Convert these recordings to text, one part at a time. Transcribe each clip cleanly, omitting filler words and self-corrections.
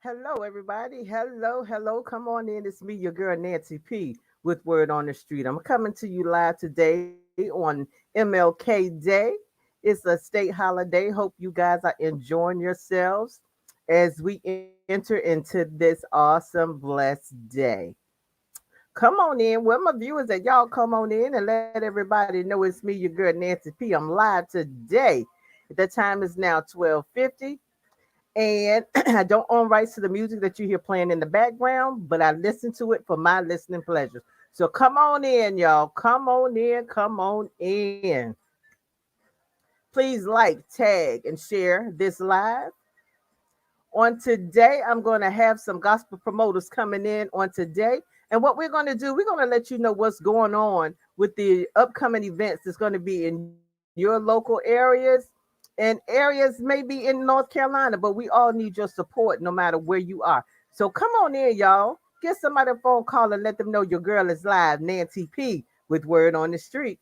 Hello, everybody. Hello, hello. Come on in. It's me, your girl Nancy P. with Word on the Street. I'm coming to you live today on MLK Day. It's a state holiday. Hope you guys are enjoying yourselves as we enter into this awesome, blessed day. Come on in. Where my viewers at? Y'all come on in and let everybody know it's me, your girl Nancy P. I'm live today. The time is now 12:50. And I don't own rights to the music that you hear playing in the background, but I listen to it for my listening pleasure. So come on in, y'all. Come on in. Come on in. Please like, tag, and share this live. On today, I'm going to have some gospel promoters coming in on today. And what we're going to do, we're going to let you know what's going on with the upcoming events that's going to be in your local areas and areas maybe in North Carolina, but we all need your support no matter where you are. So come on in, y'all. Get somebody a phone call and let them know your girl is live, Nancy P, with Word on the Street.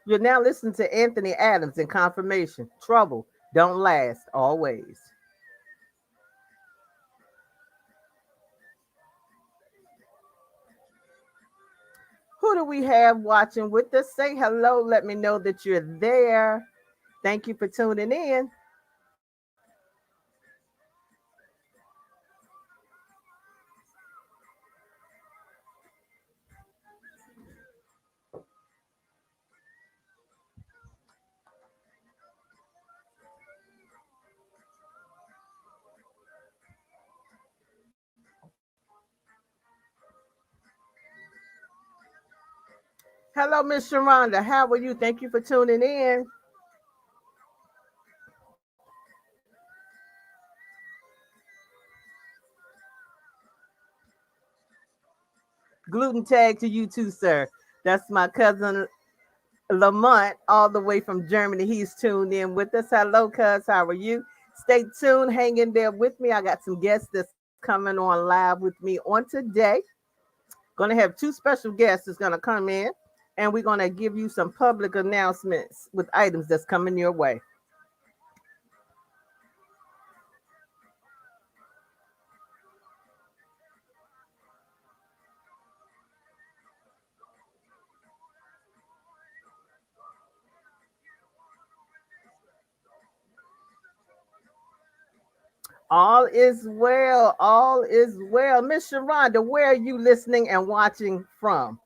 You're now listening to Anthony Adams in Confirmation. Trouble don't last always. Who do we have watching with us? Say hello. Let me know that you're there. Thank you for tuning in. Hello, Miss Sharonda. How are you? Thank you for tuning in. Gluten tag to you too, sir. That's my cousin Lamont, all the way from Germany. He's tuned in with us. Hello, cuz. How are you? Stay tuned. Hang in there with me. I got some guests that's coming on live with me on today. Gonna have two special guests that's gonna come in, and we're gonna give you some public announcements with items that's coming your way. All is well. All is well. Miss Sharonda, where are you listening and watching from?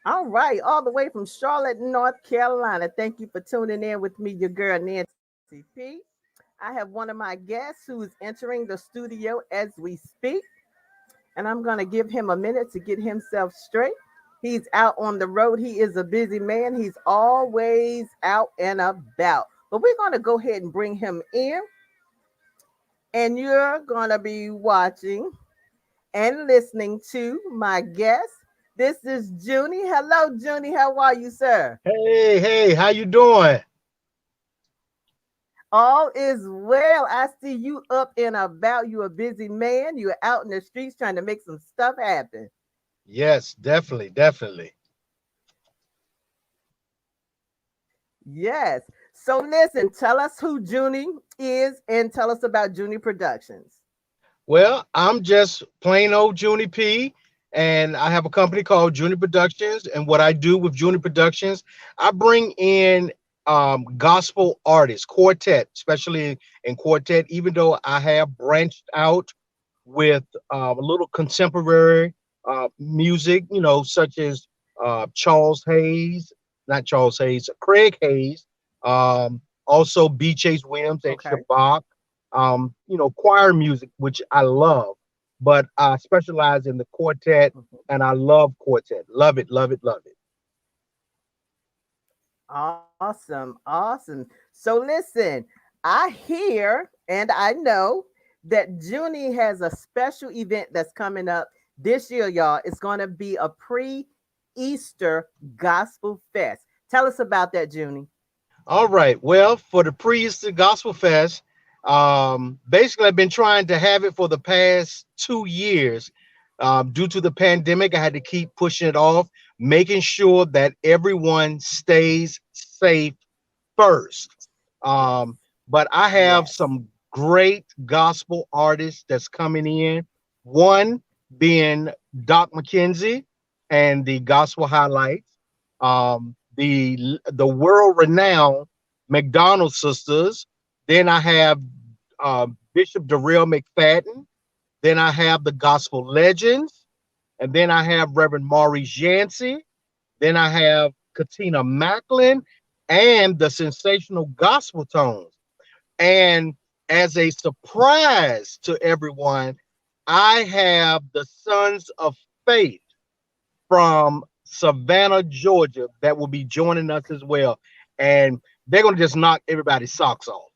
All right, all the way from Charlotte, North Carolina. Thank you for tuning in with me, your girl Nancy P. I have one of my guests who is entering the studio as we speak, and I'm going to give him a minute to get himself straight. He's out on the road. He is a busy man. He's always out and about. But we're going to go ahead and bring him in, and you're going to be watching and listening to my guest. This is Junie. Hello, Junie. How are you, sir? Hey, how you doing? All is well. I see you up and about. You a busy man. You're out in the streets trying to make some stuff happen. Yes, definitely. Yes. So listen, tell us who Junie is and tell us about Junie Productions. Well, I'm just plain old Junie P, and I have a company called Junie Productions. And what I do with Junie Productions, I bring in gospel artists, quartet, especially in quartet. Even though I have branched out with a little contemporary music, such as Charles Hayes, not Charles Hayes, Craig Hayes, also B. Chase Williams and Okay. Shabbat, choir music, which I love, but I specialize in the quartet Mhm. and I love quartet. Love it, love it, love it. Awesome, awesome. So listen, I hear and I know that Junie has a special event that's coming up this year, y'all. It's going to be a pre-Easter gospel fest. Tell us about that, Junie. All right. Well, for the Pre-Easter Gospel Fest, basically I've been trying to have it for the past 2 years. Due to the pandemic, I had to keep pushing it off, making sure that everyone stays safe first. Yes, But I have yes, some great gospel artists that's coming in. One being Doc McKenzie and the Gospel Highlights. The world renowned McDonald sisters. Then I have Bishop Darrell McFadden. Then I have the Gospel Legends, and then I have Reverend Maurice Yancey. Then I have Katina Macklin and the Sensational Gospel Tones. And as a surprise to everyone, I have the Sons of Faith from Savannah, Georgia, that will be joining us as well. And they're going to just knock everybody's socks off.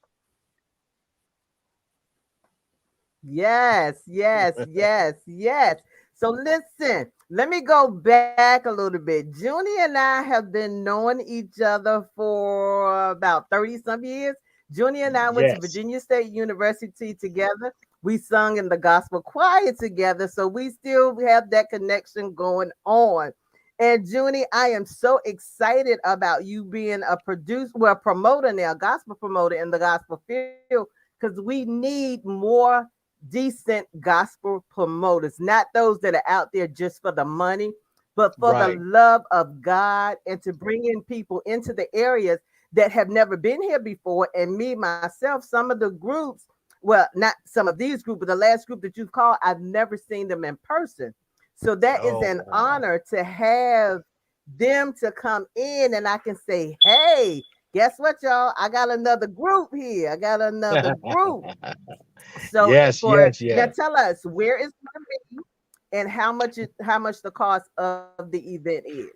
yes, yes, yes, yes. So listen, let me go back a little bit. Junie and I have been knowing each other for about 30 some years. Junie and I went to Yes. Virginia State University together. We sung in the gospel choir together. So we still have that connection going on. And Junie, I am so excited about you being a producer, well, promoter now, gospel promoter in the gospel field, because we need more decent gospel promoters, not those that are out there just for the money, but for the Right. love of God and to bring in people into the areas that have never been here before. And me, myself, some of the groups, well, not some of these groups, but the last group that you've called, I've never seen them in person. So that is Oh, an wow. honor to have them to come in and I can say, hey, guess what, y'all? I got another group here. I got another group. So Yes, for yes, now, yes. tell us where it's going to be and how much the cost of the event is.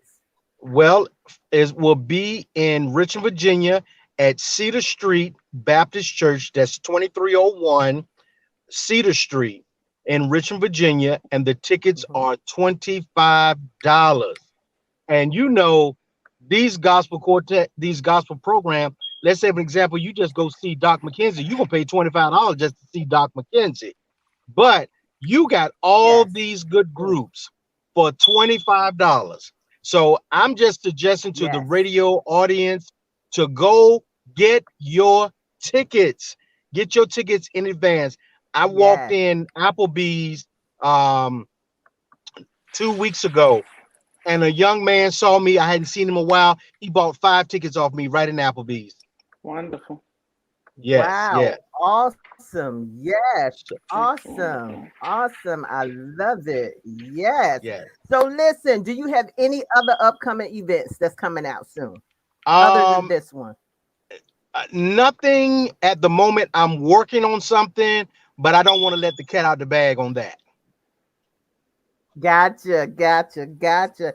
Well, it will be in Richmond, Virginia at Cedar Street Baptist Church. That's 2301 Cedar Street in Richmond, Virginia. And the tickets Mhm. are $25. And you know, these gospel programs, let's say, for example, you just go see Doc McKenzie, you're going to pay $25 just to see Doc McKenzie. But you got all Yes. these good Mm. groups for $25. So I'm just suggesting to the Yes. radio audience to go get your tickets. Get your tickets in advance. I walked Yes. in Applebee's um 2 weeks ago, and a young man saw me. I hadn't seen him in a while. He bought 5 tickets off me right in Applebee's. Wonderful. Yes, Wow. yes. Awesome. Yes. So, That's Awesome. wonderful. Awesome. I love it. Yes. yes. So listen, do you have any other upcoming events that's coming out soon other than Um, this one? Nothing at the moment. I'm working on something, but I don't want to let the cat out the bag on that. Gotcha, gotcha, gotcha.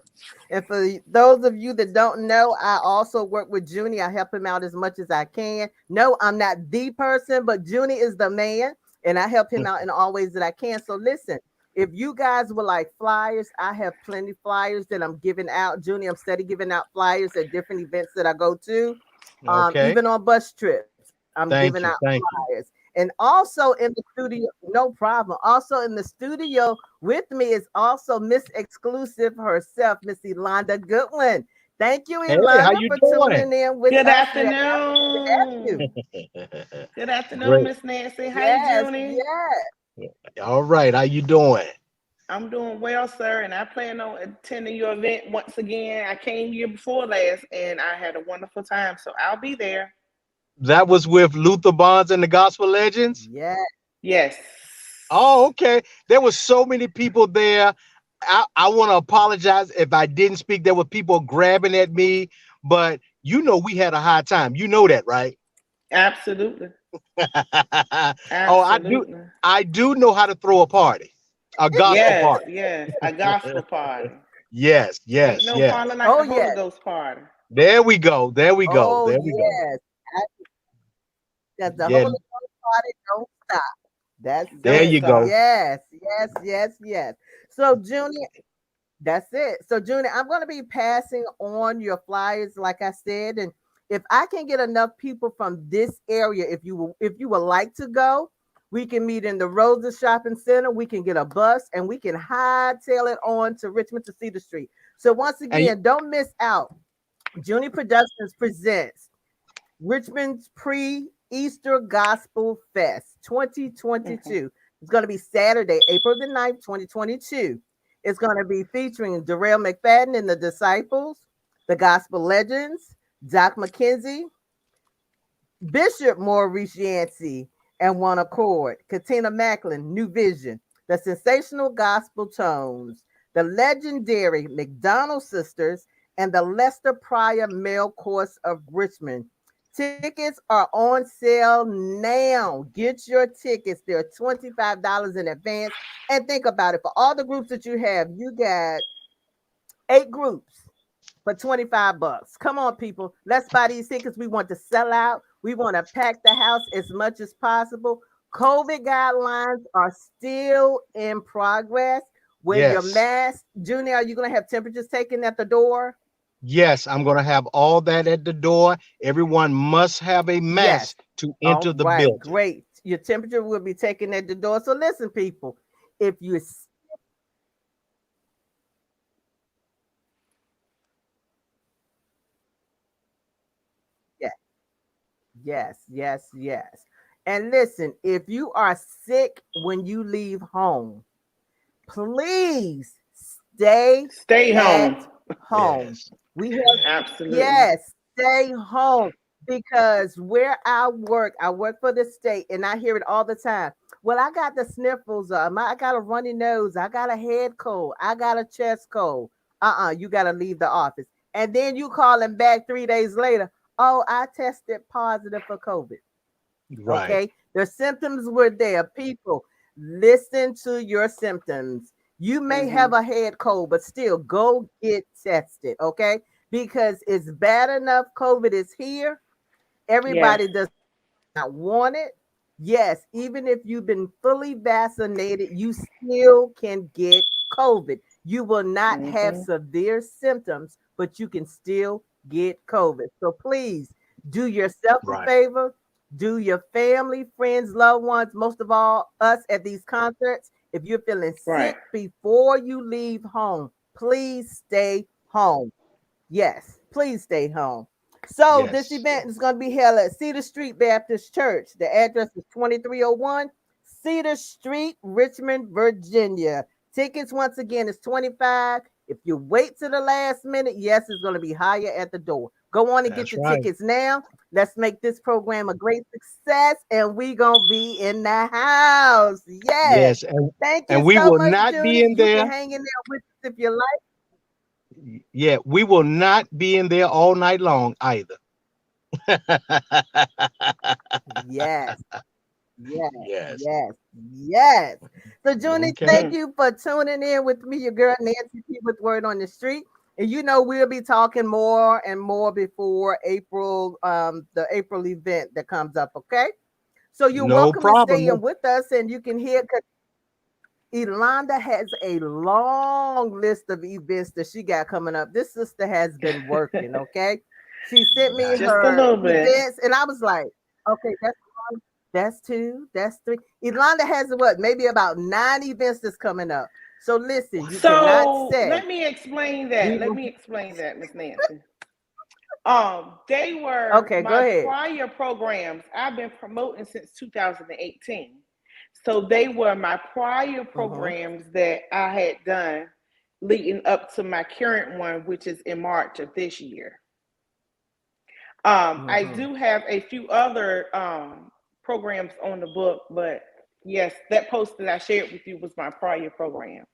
And for those of you that don't know, I also work with Junie. I help him out as much as I can. No, I'm not the person, but Junie is the man, and I help him out in all ways that I can. So listen, if you guys would like flyers, I have plenty flyers that I'm giving out. Junie, I'm steady giving out flyers at different events that I go to, Okay. even on bus trips. I'm giving out Thank you. Thank you. flyers. And also in the studio, no problem. Also in the studio with me is also Miss Exclusive herself, Miss Elonda Goodwin. Thank you, Hey, how Elonda, you for doing? tuning in with Good us. We are happy to have afternoon. you. Good afternoon, Great. Miss Nancy. Hi, Yes, Junie. yes. All right. How you doing? I'm doing well, sir, and I plan on attending your event once again. I came here before last, and I had a wonderful time, so I'll be there. That was with Luther Bonds and the Gospel Legends. Yes. Yes. Oh, okay. There was so many people there. I want to apologize if I didn't speak. There were people grabbing at me, but we had a high time. You know that, right? Absolutely. Oh, I do. Absolutely. I do know how to throw a party, a gospel Yes, party. yes. A gospel party. Yes, Ain't yes, no yes. party like Oh, the Holy yes. Ghost party. There we go. There we go. Oh There we go. yes, because the Yeah, Holy Ghost party don't stop. That's there Don't it. you go. stop. Yes, yes, yes, yes. So Junior, that's it. So Junior, I'm going to be passing on your flyers, like I said, and if I can get enough people from this area, if you would like to go, we can meet in the Rosa Shopping Center. We can get a bus and we can hightail it on to Richmond to Cedar Street. So once And again, don't miss out. Junior Productions presents Richmond's Pre-Easter Gospel Fest Mhm. 2022. It's going to be Saturday, April the 9th, 2022. It's going to be featuring Darrell McFadden and the Disciples, the Gospel Legends, Doc McKenzie, Bishop Maurice Yancey, and One Accord, Katina Macklin, New Vision, the Sensational Gospel Tones, the legendary McDonald Sisters, and the Lester Pryor Male Chorus of Richmond. Tickets are on sale now. Get your tickets. They're $25 in advance. And think about it. For all the groups that you have, you got 8 groups for 25 bucks. Come on, people. Let's buy these tickets. We want to sell out. We want to pack the house as much as possible. COVID guidelines are still in progress. Wear your yes, mask. Junior, are you going to have temperatures taken at the door? yes, I'm going to have all that at the door. Everyone must have a Yes. mask to All enter the right. building. Great. Your temperature will be taken at the door. So listen, people, if you yes, yes, yes. And listen, if you are sick when you leave home, please stay Stay at home. home. Yes, We have, Absolutely. yes, stay home because where I work for the state and I hear it all the time. Well, I got the sniffles, I got a runny nose, I got a head cold, I got a chest cold. You got to leave the office. And then you calling back 3 days later. Oh, I tested positive for COVID. right, Okay. The symptoms were there. People, listen to your symptoms. You may Hmm. have a head cold, but still go get tested. Okay. Because it's bad enough. COVID is here. Yes. Everybody does not want it. Yes, even if you've been fully vaccinated, you still can get COVID. You will not have Hmm. severe symptoms, but you can still get COVID. So please do yourself a right, favor, do your family, friends, loved ones, most of all, us at these concerts. If you're feeling Right. sick before you leave home, please stay home. Yes, please stay home. So this yes. event is going to be held at Cedar Street Baptist Church. The address is 2301 Cedar Street, Richmond, Virginia. Tickets once again is 25. If you wait to the last minute, yes, it's going to be higher at the door. Go on and get That's your right. tickets now. Let's make this program a great success, and we gonna be in the house. Yes. Yes, Thank you and we so will much, not be Junie. in You there. can hang in there with us if you like. Yeah, we will not be in there all night long either. Yes. Yes, Yes. yes, yes. So, Junie, Okay. thank you for tuning in with me, your girl Nancy P with Word on the Street. And you know we'll be talking more and more before April, the April event that comes up. Okay, so you're No welcome to problem. stay in with us, and you can hear. Ilonda has a long list of events that she got coming up. This sister has been working. Okay, she sent me Right. Just a her little bit. events, and I was like, okay, that's two. That's three. Ilonda has what? Maybe about 9 events that's coming up. So listen, you cannot So say let me explain that. we Let will. me explain that, Miss Nancy. They were Okay, go my ahead. prior programs. I've been promoting since 2018. So they were my prior Mm-hmm, programs that I had done leading up to my current one, which is in March of this year. I mm-hmm. do have a few other programs on the book, but yes, that post that I shared with you was my prior program.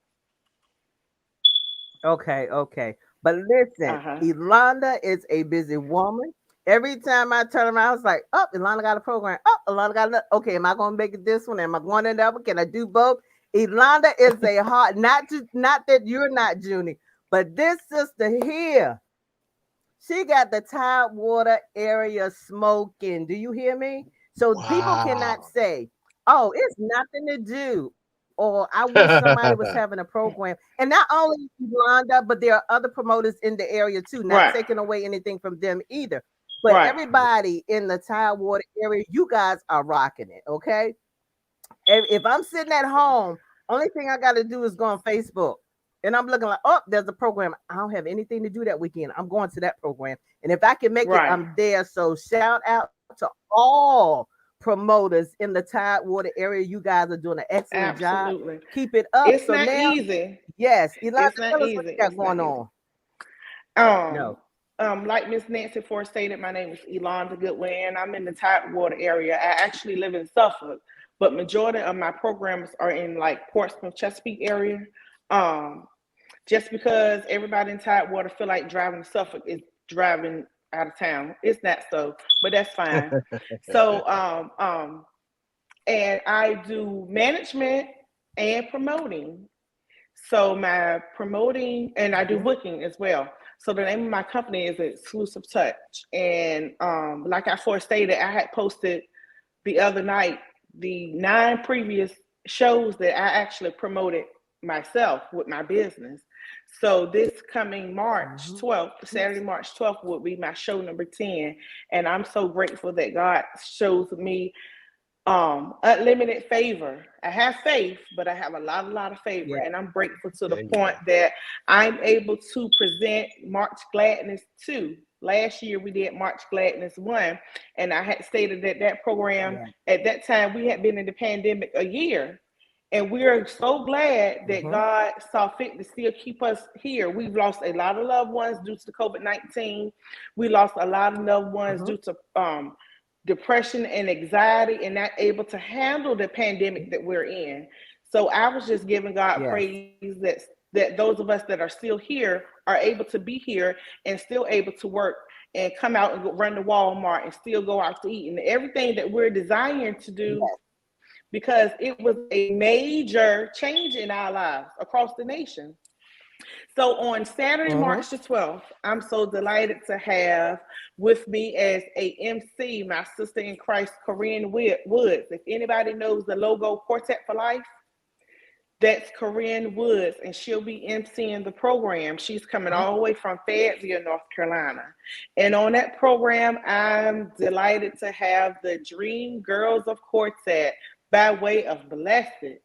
Okay, okay. But listen, Uh huh. Ilonda is a busy woman. Every time I turn around, I was like, oh, Ilonda got a program. Oh, Ilonda got a, okay, am I gonna make it this one? Am I going to that one? Can I do both? Ilonda is a hard, not that you're not Junie, but this sister here She got the Tidewater area smoking. Do you hear me? So people cannot Wow. say, "Oh, it's nothing to do," or "I wish somebody was having a program." And not only Yolanda, but there are other promoters in the area too. Not Right, taking away anything from them either. But right, everybody in the Tidewater area, you guys are rocking it. Okay. If I'm sitting at home, only thing I got to do is go on Facebook. And I'm looking like, oh, there's a program. I don't have anything to do that weekend. I'm going to that program. And if I can make it, right. I'm there. So shout out to all promoters in the Tidewater area. You guys are doing an excellent job. Absolutely. Keep it up. It's So not now, easy. yes, Elijah, It's not tell us what easy. you got It's not going easy. on. Um, No. like Miss Nancy Ford stated, my name is Elonda Goodwin. I'm in the Tidewater area. I actually live in Suffolk, but majority of my programs are in like Portsmouth, Chesapeake area. Um, just because everybody in Tidewater feel like driving to Suffolk is driving out of town. It's not so, but that's fine. So, and I do management and promoting. So my promoting and I do Mhm. booking as well. So the name of my company is Exclusive Touch. And like I first stated, I had posted the other night the 9 previous shows that I actually promoted myself with my business. So this coming March Mhm. 12th, Saturday, March 12th, will be my show number 10. And I'm so grateful that God shows me unlimited favor. I have faith, but I have a lot of favor, Yeah. and I'm grateful to the There you point go. that I'm able to present March Gladness 2. Last year we did March Gladness 1, and I had stated that that program Yeah. at that time we had been in the pandemic a year, and we are so glad that Mhm. God saw fit to still keep us here. We've lost a lot of loved ones due to COVID-19. We lost a lot of loved ones Mhm. due to depression and anxiety and not able to handle the pandemic that we're in. So I was just giving God Yes. praise that those of us that are still here are able to be here and still able to work and come out and go run to Walmart and still go out to eat and everything that we're desiring to do Yes. because it was a major change in our lives across the nation. So on Saturday, Mhm. March the 12th, I'm so delighted to have with me as a MC my sister in Christ, Corinne Woods. If anybody knows the logo Quartet for Life, that's Corinne Woods, and she'll be emceeing the program. She's coming Mhm. all the way from Fayetteville, North Carolina. And on that program, I'm delighted to have the Dream Girls of Quartet by way of Blessed.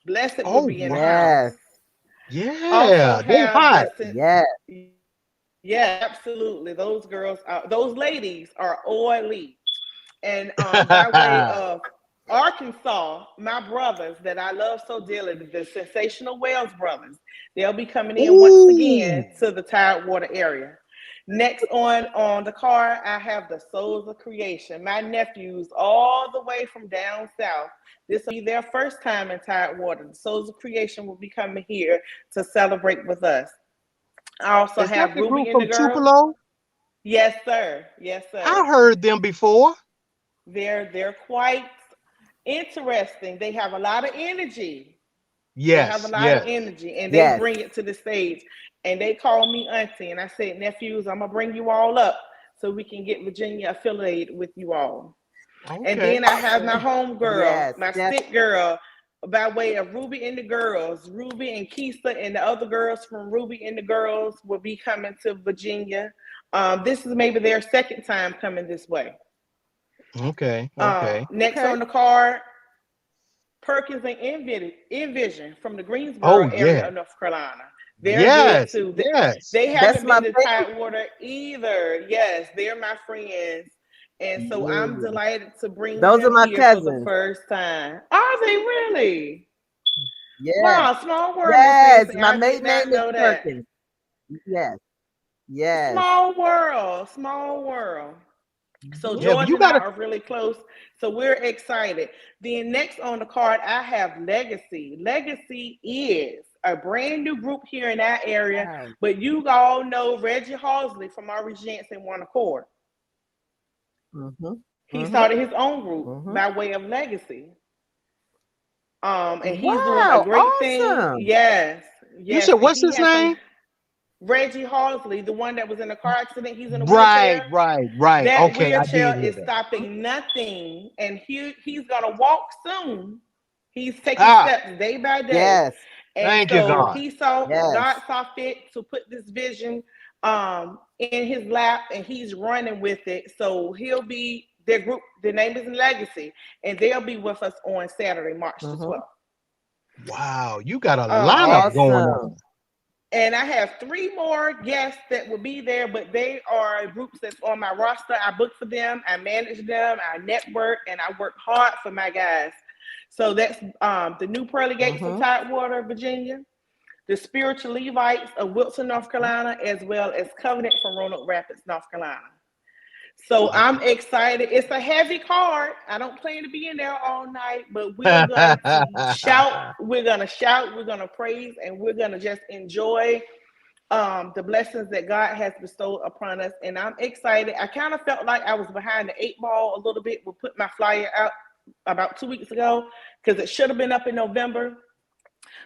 Blessed will Oh be in the house. Yes. Also yeah, they have hot. the Yes. yeah, absolutely. Those girls are those ladies are oily. And by way of Arkansas, my brothers that I love so dearly, the Sensational Wells brothers, they'll be coming in once Ooh. again to the Tidewater area. Next on the card, I have the Souls of Creation. My nephews, all the way from down south. This will be their first time in Tidewater. The Souls of Creation will be coming here to celebrate with us. I also Is that have the Ruby group and the from girls. Tupelo? Yes, sir. Yes, I sir. heard them before. They're quite interesting. They have a lot of energy. They have a Yes, lot of yes. energy and they Yes. bring it to the stage. And they call me auntie. And I said, nephews, I'm gonna bring you all up so we can get Virginia affiliated with you all. And Okay, then I have my okay. home girl, Yes. my Yes. stick girl, by way of Ruby and the girls. Ruby and Keisha and the other girls from Ruby and the girls will be coming to Virginia. This is maybe their second time coming this way. Okay, okay. Next Okay. on the card, Perkins and Envision from the Oh Greensboro area yeah. of North Carolina. They're good Yes, too. yes. They That's haven't my been to favorite. Tidewater either. Yes, they're my friends. And so I'm Yeah. delighted to bring Those are them my here for the cousins. first time. Are they really? Yes. Wow, small world, Miss Yes. Nancy. My I did maiden not name is know that. Perkins. Yes. Yes. Small world, small world. So Mhm. Yeah, but George you and I gotta. are really close. So we're excited. Then next on the card, I have Legacy. Legacy is a brand new group here in that area, Wow. but you all know Reggie Halsley from our Regents in One Accord. Mhm. He Mhm. started his own group Mhm. by way of Legacy. And he's doing a Wow. great thing. Awesome. Yes, You yes. said And what's he his has some name? Reggie Halsley, the one that was in a car accident, he's in a Right, wheelchair. right. That Okay, I wheelchair did hear is that. stopping nothing, and he's gonna walk soon. He's taking Ah, steps day by day. Yes. And thank you, so God. God Yes. saw fit to put this vision in his lap, and he's running with it. So he'll be their group. The name is Legacy, and they'll be with us on Saturday, March the 12th. Wow, you got a Um, lineup going Awesome. on. And I have 3 more guests that will be there, but they are groups that's on my roster. I book for them, I manage them, I network, and I work hard for my guys. So that's the New Pearly Gates of Tidewater, Virginia, the Spiritual Levites of Wilson, North Carolina, as well as Covenant from Roanoke Rapids, North Carolina. So I'm excited. It's a heavy card. I don't plan to be in there all night, but we're going to shout. We're going to shout. We're going to praise, and we're going to just enjoy the blessings that God has bestowed upon us. And I'm excited. I kind of felt like I was behind the 8 ball a little bit. We'll put my flyer out about 2 weeks ago because it should have been up in November.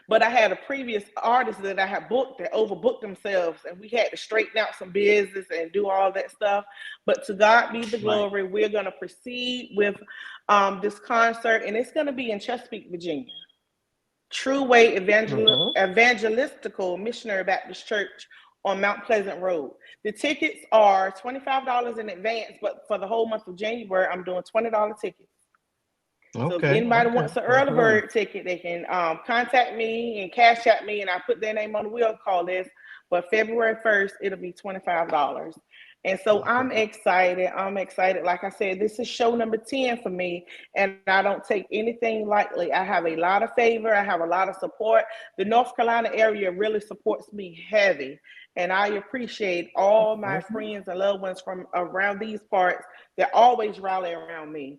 But I had a previous artist that I had booked that overbooked themselves, and we had to straighten out some business and do all that stuff. But to God be the glory. Right. We're going to proceed with this concert, and it's going to be in Chesapeake, Virginia. True Way Evangelistical Missionary Baptist Church on Mount Pleasant Road. The tickets are $25 in advance, but for the whole month of January, I'm doing $20 tickets. So if anybody wants an early bird ticket, they can contact me and cash at me, and I put their name on the will call list. But February 1st, it'll be $25. And so I'm excited. Like I said, this is show number 10 for me, and I don't take anything lightly. I have a lot of favor. I have a lot of support. The North Carolina area really supports me heavy, and I appreciate all my friends and loved ones from around these parts that always rally around me.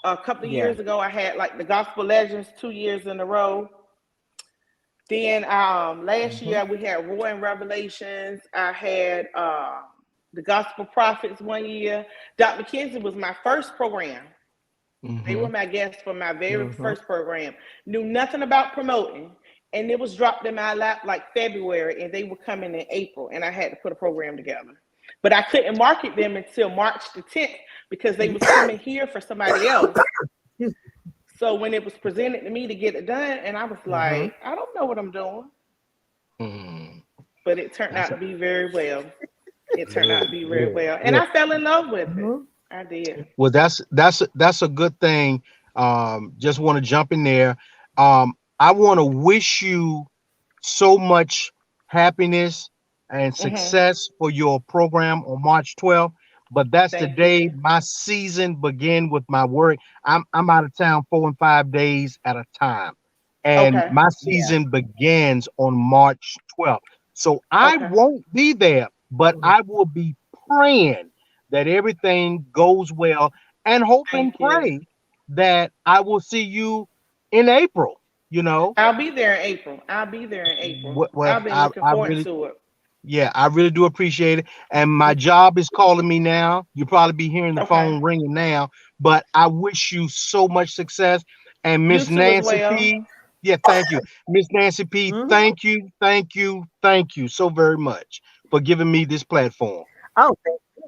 A couple of years ago, I had like the Gospel Legends 2 years in a row. Then last year we had Roaring Revelations. I had the Gospel Prophets 1 year. Dr. McKenzie was my first program. They were my guests for my very first program. Knew nothing about promoting, and it was dropped in my lap like February, and they were coming in April, and I had to put a program together. But I couldn't market them until March the 10th because they was coming here for somebody else. So when it was presented to me to get it done, and I was like, I don't know what I'm doing. But it turned out to be very well. It turned out to be very well. And I fell in love with it. I did. Well, that's a good thing. Just want to jump in there. I want to wish you so much happiness and success for your program on March 12th. But that's the day my season begin with my work. I'm out of town 4 and 5 days at a time. And my season begins on March 12th. So I won't be there, but I will be praying that everything goes well and hope and pray that I will see you in April, you know. I'll be there in April. I've been looking forward to it. Yeah, I really do appreciate it. And my job is calling me now. You'll probably be hearing the phone ringing now, but I wish you so much success. And Miss Nancy P. Yeah, thank you. Miss Nancy P, thank you so very much for giving me this platform. Oh, thank you.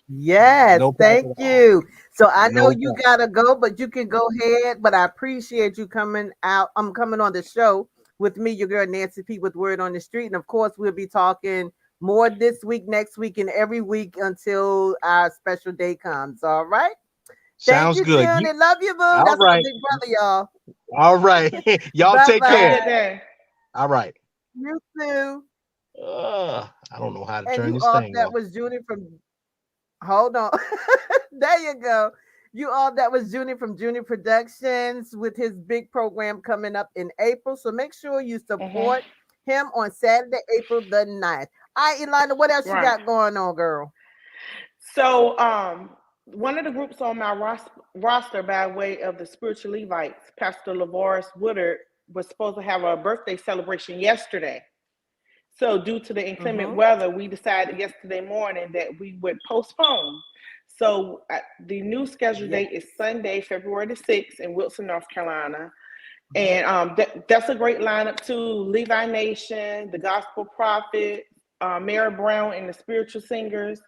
Yes, thank you. So I know you gotta go, but you can go ahead. But I appreciate you coming out. I'm coming on the show with me, your girl Nancy P with Word on the Street. And of course, we'll be talking more this week, next week, and every week until our special day comes. All right. Sounds Thank you, good. Tune. Love you, boo. That's my big brother, y'all. All right. Y'all Bye-bye. take care. All right. You too. I don't know how to turn you this all thing that off. was Junior from hold on. There you go. You all that was Junior from Junior Productions with his big program coming up in April. So make sure you support him on Saturday, April the 9th. All right, Elana, what else you got going on, girl? So one of the groups on my roster by way of the Spiritual Levites, Pastor Lavaris Woodard, was supposed to have a birthday celebration yesterday. So due to the inclement weather, we decided yesterday morning that we would postpone. So the new scheduled date is Sunday, February the 6th in Wilson, North Carolina. And that's a great lineup too. Levi Nation, the Gospel Prophet, Mary Brown and the Spiritual Singers,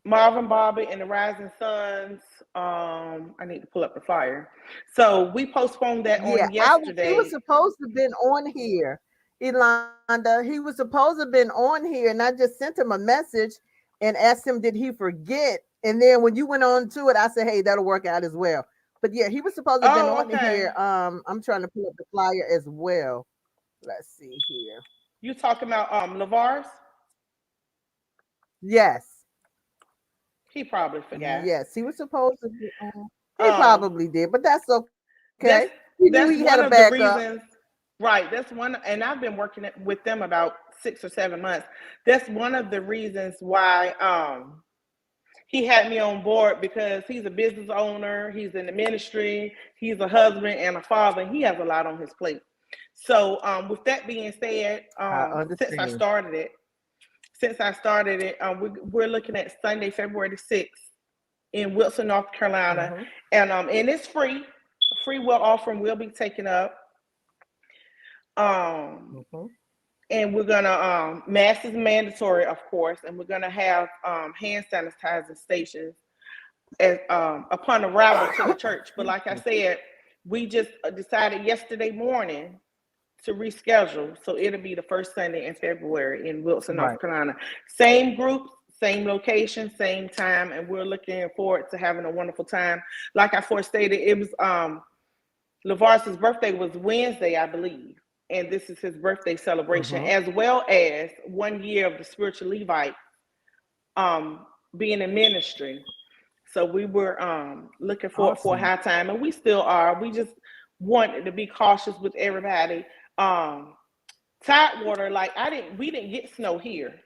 Marvin Bobby and the Rising Suns. I need to pull up the flyer. So we postponed that on He yesterday. was supposed to have been on here, Yolanda. He was supposed to have been on here, and I just sent him a message and asked him, did he forget? And then when you went on to it, I said, hey, that'll work out as well. But yeah, he was supposed to have been on here. I'm trying to pull up the flyer as well. Let's see here. You talking about LeVar's? Yes. He probably forgot. Yes, he was supposed to be on. He probably did, but that's okay. That's he one of the reasons. Right. That's one, and I've been working with them about 6 or 7 months. That's one of the reasons why he had me on board, because he's a business owner, he's in the ministry, he's a husband and a father, and he has a lot on his plate. So with that being said, since I started it, we're looking at Sunday, February the 6th in Wilson, North Carolina. And it's free. A free will offering will be taken up. And we're gonna mask is mandatory, of course, and we're gonna have hand sanitizing stations as upon arrival to the church. But like I said, we just decided yesterday morning to reschedule, so it'll be the first Sunday in February in Wilson, North Carolina. Same group, same location, same time, and we're looking forward to having a wonderful time. Like I stated, it was LeVar's birthday was Wednesday, I believe. And this is his birthday celebration, as well as 1 year of the Spiritual Levite being in ministry. So we were looking forward for a high time, and we still are. We just wanted to be cautious with everybody. Tidewater, we didn't get snow here.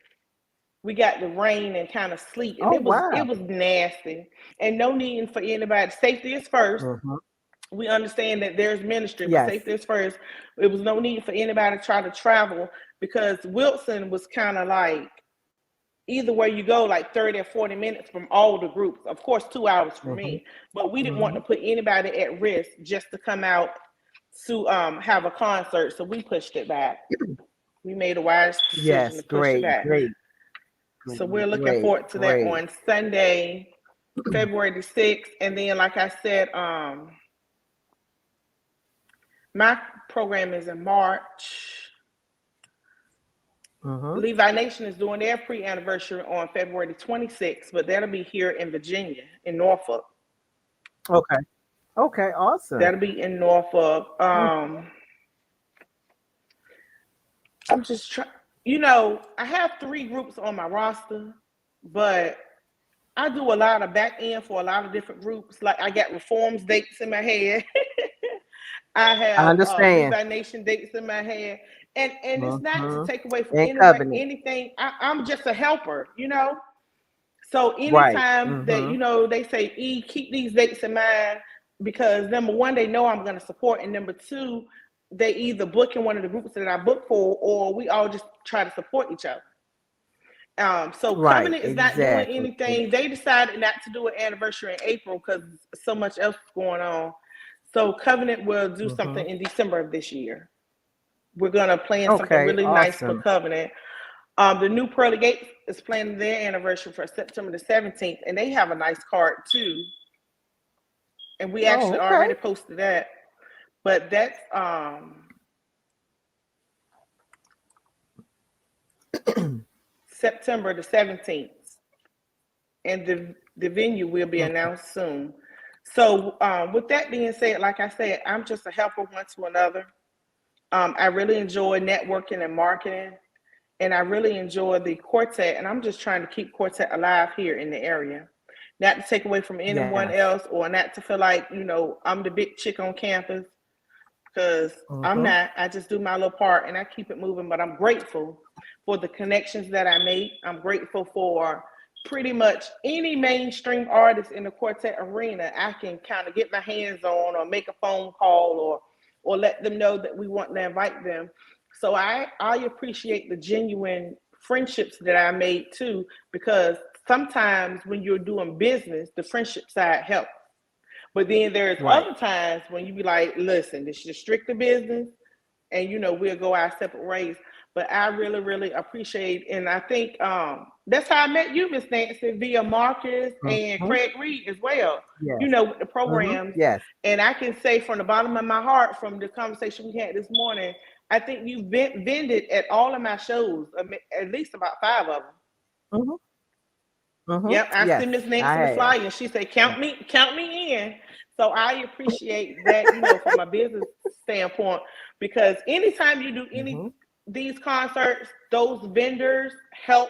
We got the rain and kind of sleet, and it was nasty. And no need for anybody. Safety is first. We understand that there's ministry, but safety is first. It was no need for anybody to try to travel, because Wilson was kind of like either way you go, like 30 or 40 minutes from all the groups. Of course, 2 hours for me, but we didn't want to put anybody at risk just to come out to have a concert. So we pushed it back. We made a wise decision to push it back. So we're looking forward to that on Sunday, February the 6th. And then, like I said, my program is in March. Levi Nation is doing their pre-anniversary on February the 26th, but that'll be here in Virginia, in Norfolk. Okay, awesome. That'll be in Norfolk. I'm just trying, I have 3 groups on my roster, but I do a lot of back end for a lot of different groups. Like I got reforms dates in my head. I have Levi Nation dates in my head. And it's not to take away from anything. I'm just a helper, So anytime that, they say, E, keep these dates in mind, because number one, they know I'm going to support. And number two, they either book in one of the groups that I book for, or we all just try to support each other. So Covenant is not doing anything. They decided not to do an anniversary in April because so much else is going on. So Covenant will do something in December of this year. We're gonna plan something really nice for Covenant. The New Pearly Gates is planning their anniversary for September the 17th, and they have a nice card too. And we actually already posted that. But that's September the 17th. And the venue will be announced soon. So with that being said, like I said, I'm just a helper one to another. I really enjoy networking and marketing, and I really enjoy the quartet, and I'm just trying to keep quartet alive here in the area. Not to take away from anyone else, or not to feel like, I'm the big chick on campus, because I'm not. I just do my little part and I keep it moving, but I'm grateful for the connections that I make. I'm grateful for pretty much any mainstream artist in the quartet arena. I can kind of get my hands on, or make a phone call, or let them know that we want to invite them. So I appreciate the genuine friendships that I made too, because sometimes when you're doing business, the friendship side helps. But then there's Right. other times when you be like, listen, this is strictly business, and we'll go our separate ways. But I really, really appreciate, and I think that's how I met you, Miss Nancy, via Marcus and Mhm. Craig Reed as well. Yes. With the Mhm. programs. Yes. And I can say from the bottom of my heart, from the conversation we had this morning, I think you vended at all of my shows, at least about 5 of them. Mhm. Mhm. Yep, I Yes, see Miss I Nancy the have. flyer, and she said, Yeah. count me in." So I appreciate that, from a business standpoint, because anytime you do any Mhm. these concerts, those vendors help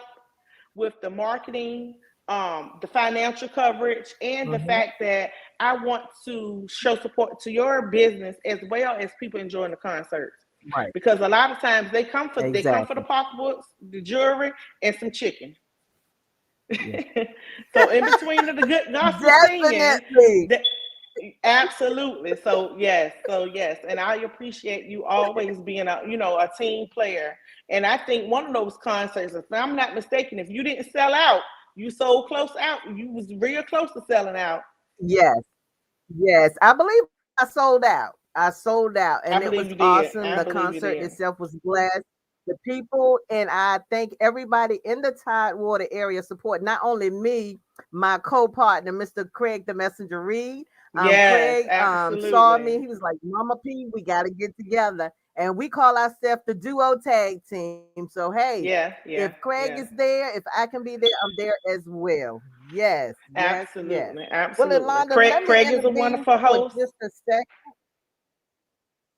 with the marketing, the financial coverage, and the Mhm. fact that I want to show support to your business as well as people enjoying the concerts. Right. Because a lot of times they come for the Exactly. pocketbooks, the jewelry, and some chicken. Yeah. So in between the good gospel singing, Definitely. that absolutely. So yes, and I appreciate you always being a team player. And I think one of those concerts, if I'm not mistaken, if you didn't sell out, you sold close out. You was real close to selling out. Yes. Yes. I believe I sold out. I sold out, I and it believe was you did. awesome. I The believe you concert did. itself was blessed. The people, and I thank everybody in the Tidewater area support not only me, my co-partner, Mr. Craig the Messenger Reed. Yes, Craig saw me. absolutely. He was like, "Mama P, we got to get together," and we call ourselves the Duo Tag Team. So hey, Yeah, if yeah, Craig yeah. is there, if I can be there, I'm there as well. Yes, yes, yes. Absolutely, Well, absolutely. Yolanda, let me Craig is a intervene wonderful for host. just a sec.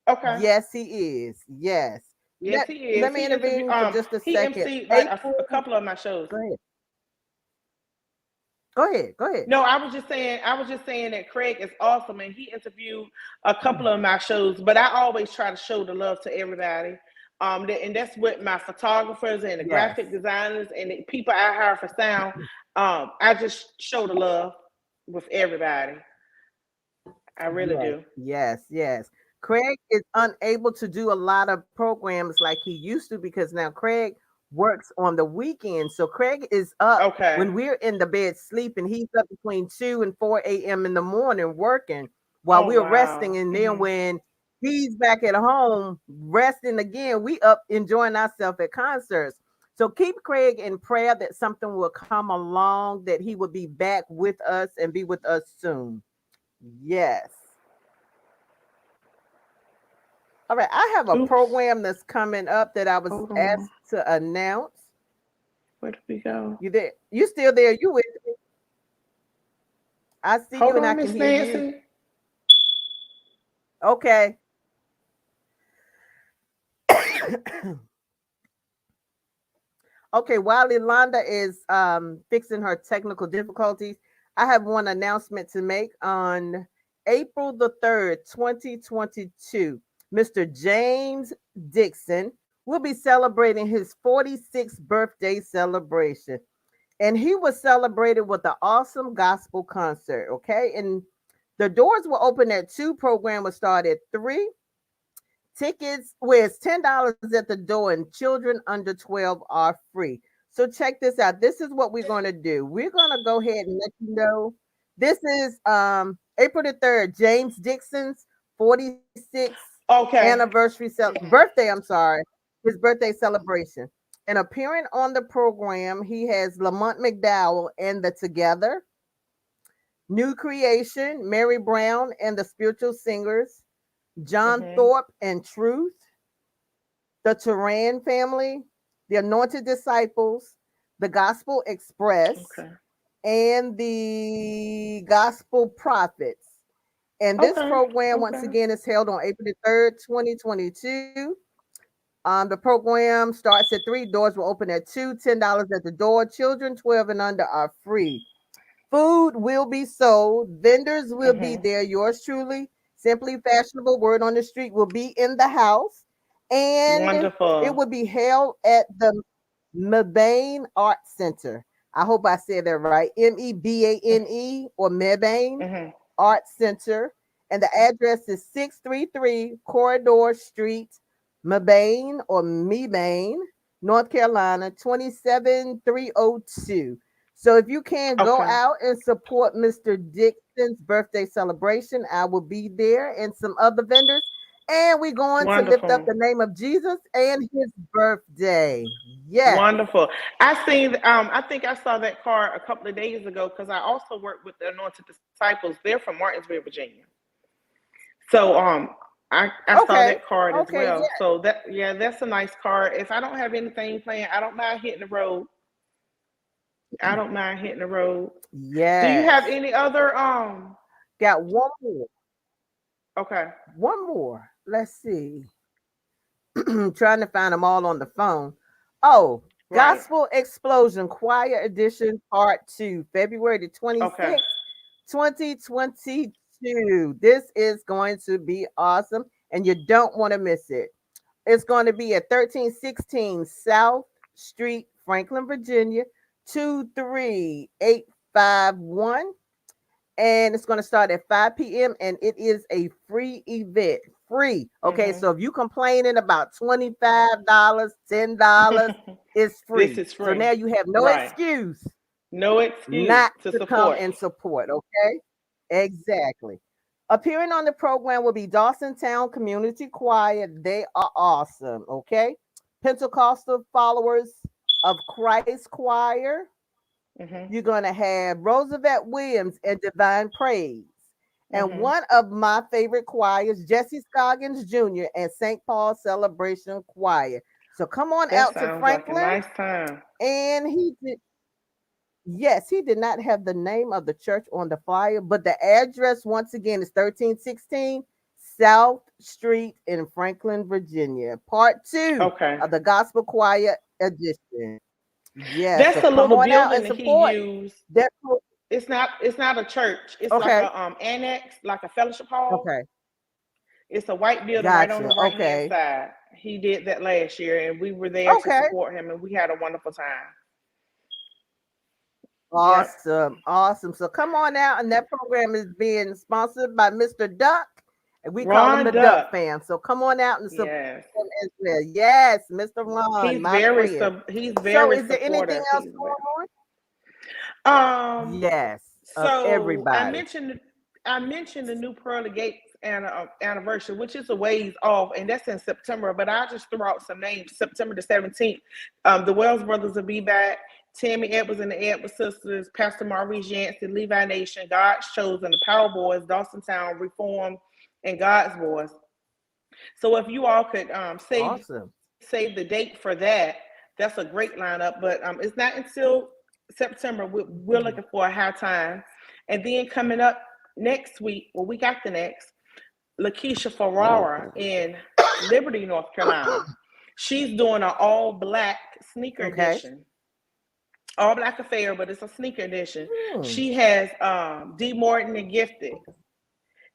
Okay. Yes, he is. Yes. Yes, Let he let is. me He interviewed. intervene for just a He second. emceed like a April, couple of my shows. go ahead. Go ahead. Go ahead. No, I was just saying. I was just saying that Craig is awesome, and he interviewed a couple of my shows. But I always try to show the love to everybody. And that's what my photographers and the Yes. graphic designers and the people I hire for sound. I just show the love with everybody. I really Yes. do. Yes. Yes. Craig is unable to do a lot of programs like he used to because now Craig works on the weekends. So Craig is up Okay. when we're in the bed sleeping. He's up between 2 and 4 a.m. in the morning working while Oh we're resting. wow. And then when he's back at home resting again, we up enjoying ourselves at concerts. So keep Craig in prayer that something will come along, that he will be back with us and be with us soon. Yes. All right. I have a Oops. program that's coming up that I was Hold on. asked to announce. Where did we go? You there? You still there? You with me? I see you Hold and I on, can Miss hear you. Nancy. Okay. Okay, while Yolanda is fixing her technical difficulties, I have one announcement to make. On April the 3rd, 2022, Mr. James Dixon will be celebrating his 46th birthday celebration. And he was celebrated with an awesome gospel concert. Okay. And the doors will open at 2, program will start at 3. Tickets, where it's $10 at the door, and children under 12 are free. So check this out. This is what we're going to do. We're going to go ahead and let you know. This is April the 3rd, James Dixon's 46th Okay. anniversary birthday, I'm sorry, his birthday celebration. And appearing on the program, he has Lamont McDowell and the Together, New Creation, Mary Brown and the Spiritual Singers, John Mm-hmm. Thorpe and Truth, the Turan family, the Anointed Disciples, the Gospel Express, Okay. and the Gospel Prophets. And this Okay. program, once Okay. again, is held on April the 3rd, 2022. The program starts at 3. Doors will open at 2, $10 at the door. Children 12 and under are free. Food will be sold. Vendors will be Mm-hmm. there. Yours truly, Simply Fashionable, Word on the Street, will be in the house. And it Wonderful. will be held at the Mebane Art Center. I hope I said that right. Mebane or Mebane Mm-hmm. Art Center. And the address is 633 Corridor Street, Mebane or Mebane, North Carolina, 27302. So if you can go Okay. out and support Mr. Dixon's birthday celebration, I will be there and some other vendors. And we're going to lift up Wonderful. the name of Jesus and his birthday. Yes. Wonderful. I think I saw that card a couple of days ago because I also work with the Anointed Disciples. They're from Martinsville, Virginia. So I saw Okay. that card as Okay. well. Yeah. So that's a nice card. If I don't have anything planned, I don't mind hitting the road. I don't mind hitting the road. Do you have Yes. any other Got one more. okay. One more. Let's see. Trying to find them all on the phone. Oh, Right. Gospel Explosion Choir Edition Part 2, February the Okay. 26th, 2022. This is going to be awesome, and you don't want to miss it. It's going to be at 1316 South Street, Franklin, Virginia, 23851. And it's going to start at 5 p.m. and it is a free event. Free. Okay, Mm-hmm. so if you complaining about $25, $10, it's This free. is So free. now you have no Right. excuse No excuse not to to come support. and support. Okay, exactly. Appearing on the program will be Dawson Town Community Choir. They are awesome. Okay, Pentecostal Followers of Christ Choir. Mm-hmm. You're going to have Roosevelt Williams and Divine Praise. And Mm-hmm. one of my favorite choirs, Jesse Scoggins Jr. and St. Paul Celebration Choir. So come on That out to sounds like a Franklin. nice time. And he did not have the name of the church on the flyer, but the address once again is 1316 South Street in Franklin, Virginia. Part 2 Okay. of the Gospel Choir Edition. Yes, That's so the come little on out building and that he support. used. That's It's not a church. It's like okay. a annex, like a fellowship hall. Okay. It's a white building right on Gotcha. the right hand Okay. side. He did that last year, and we were there to Okay. support him, and we had a wonderful time. Yep. Awesome. Awesome. So come on out, and that program is being sponsored by Mr. Duck, and we call him Ron the Duck Duck. fan. So come on out and support Yes. him as well. Yes, Mr. Ron, He's my very friend. he's So very is there anything supportive. else He's going on? Um Yes, of so everybody. I mentioned the new Pearly Gates anniversary, which is a ways off, and that's in September. But I just threw out some names. September the 17th, the Wells brothers will be back. Tammy Edwards and the Edwards sisters, Pastor Maurice Yancey, Levi Nation, God's Chosen, the Power Boys, Dawson Town, Reform, and God's Boys. So if you all could Awesome. save the date for that, that's a great lineup. But it's not until September. We're looking for a high time. And then coming up next week, well, week after next, Lakeisha Ferrara in Liberty, North Carolina. She's doing an all black sneaker Okay. edition. All black affair, but it's a sneaker edition. Hmm. She has D. Morton and Gifted,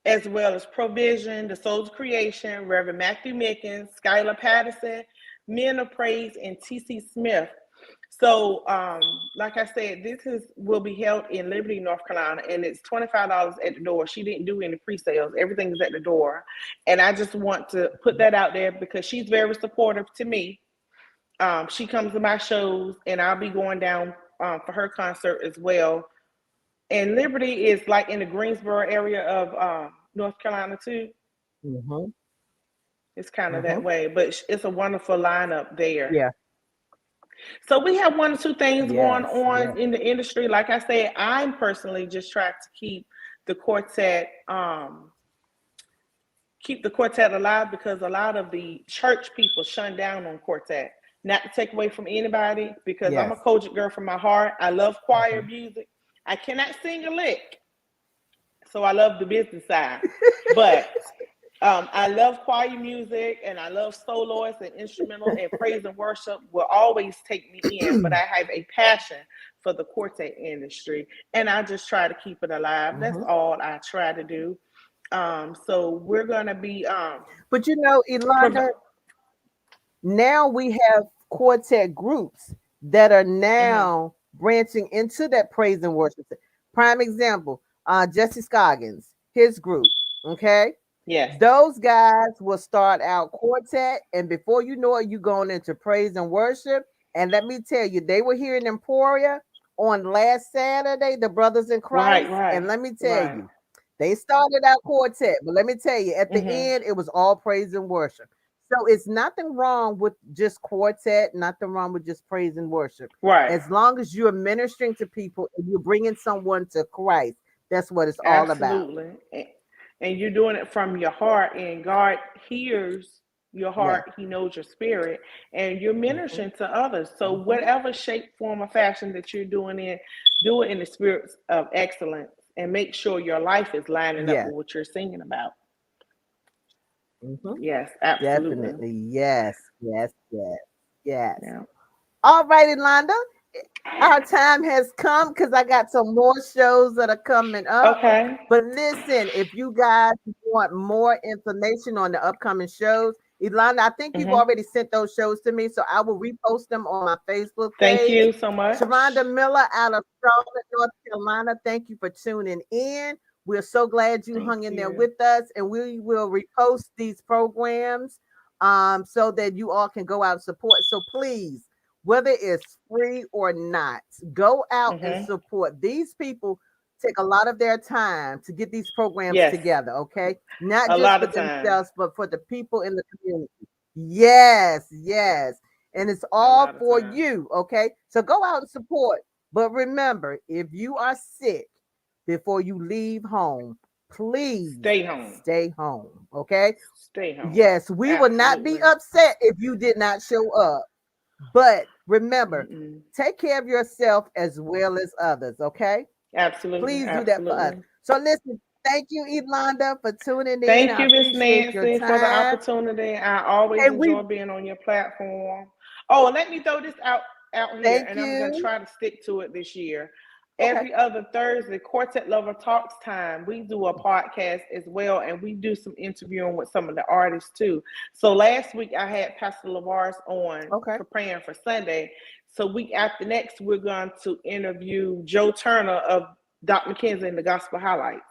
as well as Provision, The Soul's Creation, Reverend Matthew Mickens, Skylar Patterson, Men of Praise, and T.C. Smith. So, like I said, will be held in Liberty, North Carolina, and it's $25 at the door. She didn't do any pre-sales. Everything is at the door. And I just want to put that out there because she's very supportive to me. She comes to my shows, and I'll be going down for her concert as well. And Liberty is like in the Greensboro area of North Carolina too. Mm-hmm. It's kind of that way, but it's a wonderful lineup there. Yeah. So we have one or two things going Yes. on Yes. in the industry. Like I said, I'm personally just trying to keep the quartet alive because a lot of the church people shun down on quartet. Not to take away from anybody, because I'm a Yes. Kojic girl from my heart. I love choir music. I cannot sing a lick, so I love the business side. But I love choir music, and I love soloists and instrumental, and praise and worship will always take me in. But I have a passion for the quartet industry, and I just try to keep it alive. That's Mhm. all I try to do. So we're gonna be But you know, Ilonda, now we have quartet groups that are now branching into that praise and worship. Prime example, Jesse Scoggins, his group. Okay. yes. Those guys will start out quartet, and before you know it, you're going into praise and worship. And let me tell you, they were here in Emporia on last Saturday, the Brothers in Christ. Right, And let me tell right. you, they started out quartet, but let me tell you, at the Mhm. end, it was all praise and worship. So it's nothing wrong with just quartet, nothing wrong with just praise and worship. Right. As long as you're ministering to people and you're bringing someone to Christ, that's what it's all about. Absolutely. And you're doing it from your heart, and God hears your Yeah. heart. He knows your spirit, and you're Mhm, ministering to others. So mhm. whatever shape, form, or fashion that you're doing it, do it in the spirit of excellence, and make sure your life is lining up Yes. with what you're singing about. Mhm. Yes, absolutely. Definitely. Yes. Yes. Yes. Yes. Yeah. All right, Ilonda. Our time has come because I got some more shows that are coming up. Okay. But listen, if you guys want more information on the upcoming shows, Ilonda, I think you've Hmm. already sent those shows to me, so I will repost them on my Facebook Thank page. you so much. Sharonda Miller out of Charlotte, North Carolina. Thank you for tuning in. We're so glad you Thank hung in there you. with us, and we will repost these programs so that you all can go out and support. So please, whether it's free or not, go out and Hmm. support. These people take a lot of their time to get these programs Yes, together, okay? Not a just lot for of time. themselves, but for the people in the community. Yes, yes. And it's A all lot of for time. you, okay? So go out and support. But remember, if you are sick before you leave home, please Stay home. stay home, okay? Stay home. Yes, we will not be Absolutely. upset if you did not show up. But remember, Mm-mm. take care of yourself as well as others, okay? Absolutely. Please do that for us. Absolutely. So listen, thank you, Ilonda, for tuning in. Thank I you, Miss appreciate your Nancy, for the time. opportunity. I always And we enjoy being on your platform. Oh, and let me throw this out here, thank and I'm gonna you. try to stick to it this year. Okay. Every other Thursday, Quartet Lover Talks Time, we do a podcast as well, and we do some interviewing with some of the artists too. So last week I had Pastor Lavares on Okay. for Praying for Sunday. So week after next, we're going to interview Joe Turner of Dr. McKenzie and the Gospel Highlights.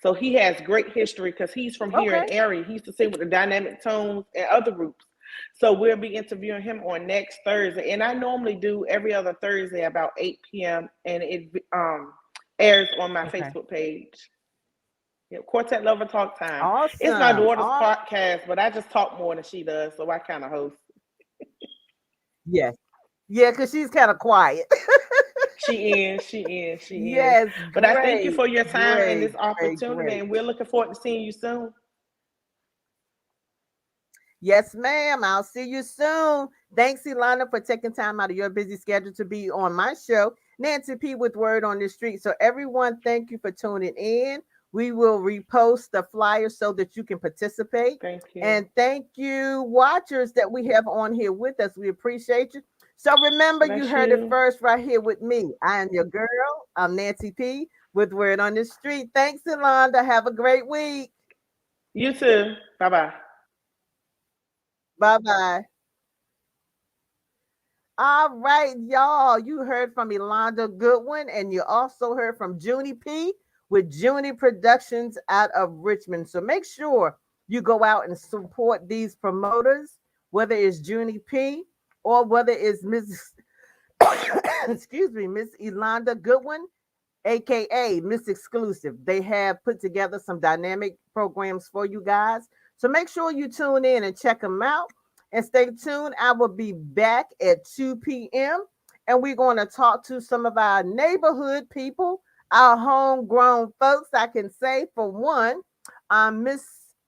So he has great history because he's from here Okay. in Erie. He used to sing with the Dynamic Tones and other groups. So we'll be interviewing him on next Thursday. And I normally do every other Thursday about 8 p.m. and it airs on my Okay. Facebook page. Yeah, Quartet Lover Talk Time. It's my Awesome. daughter's podcast, but I just talk more than she does, so I kind of host. Yes. Yeah, because she's kind of quiet. She is. Yes, But I thank you great, for your time and great, this great, opportunity, great. and we're looking forward to seeing you soon. Yes, ma'am. I'll see you soon. Thanks, Ilana, for taking time out of your busy schedule to be on my show, Nancy P with Word on the Street. So, everyone, thank you for tuning in. We will repost the flyer so that you can participate. Thank you. And thank you, watchers that we have on here with us. We appreciate you. So, remember, you Bless heard it you. first right here with me. I am your girl. I'm Nancy P with Word on the Street. Thanks, Ilana. Have a great week. You too. Bye bye. Bye bye. All right, y'all. You heard from Yolanda Goodwin, and you also heard from Junie P with Junie Productions out of Richmond. So make sure you go out and support these promoters, whether it's Junie P or whether it's Miss excuse me, Miss Yolanda Goodwin, aka Miss Exclusive. They have put together some dynamic programs for you guys. So make sure you tune in and check them out. And stay tuned. I will be back at 2 p.m. And we're going to talk to some of our neighborhood people, our homegrown folks. I can say, for one, Miss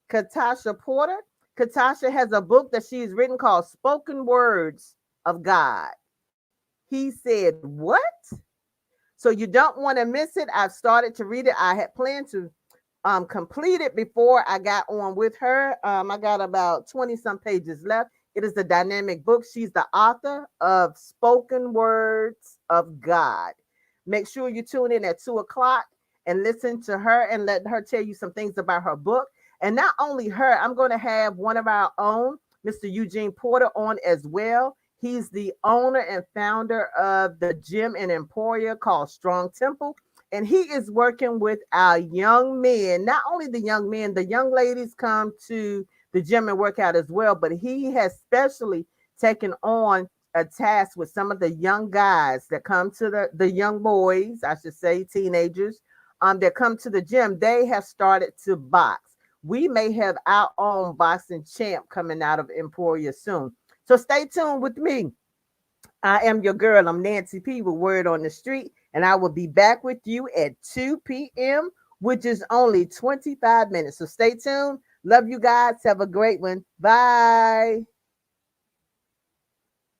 Katasha Porter. Katasha has a book that she's written called Spoken Words of God. He said, "What?" So you don't want to miss it. I've started to read it. I had planned to complete it before I got on with her. I got about 20 some pages left. It is a dynamic book. She's the author of Spoken Words of God. Make sure you tune in at 2 o'clock and listen to her and let her tell you some things about her book. And not only her, I'm going to have one of our own, Mr. Eugene Porter, on as well. He's the owner and founder of the gym and Emporia called Strong Temple. And he is working with our young men, not only the young men, the young ladies come to the gym and work out as well, but he has specially taken on a task with some of the young guys that come to the young boys, I should say, teenagers, that come to the gym. They have started to box. We may have our own boxing champ coming out of Emporia soon. So stay tuned with me. I am your girl. I'm Nancy P with Word on the Street, and I will be back with you at 2 p.m., which is only 25 minutes. So stay tuned. Love you guys. Have a great one. Bye.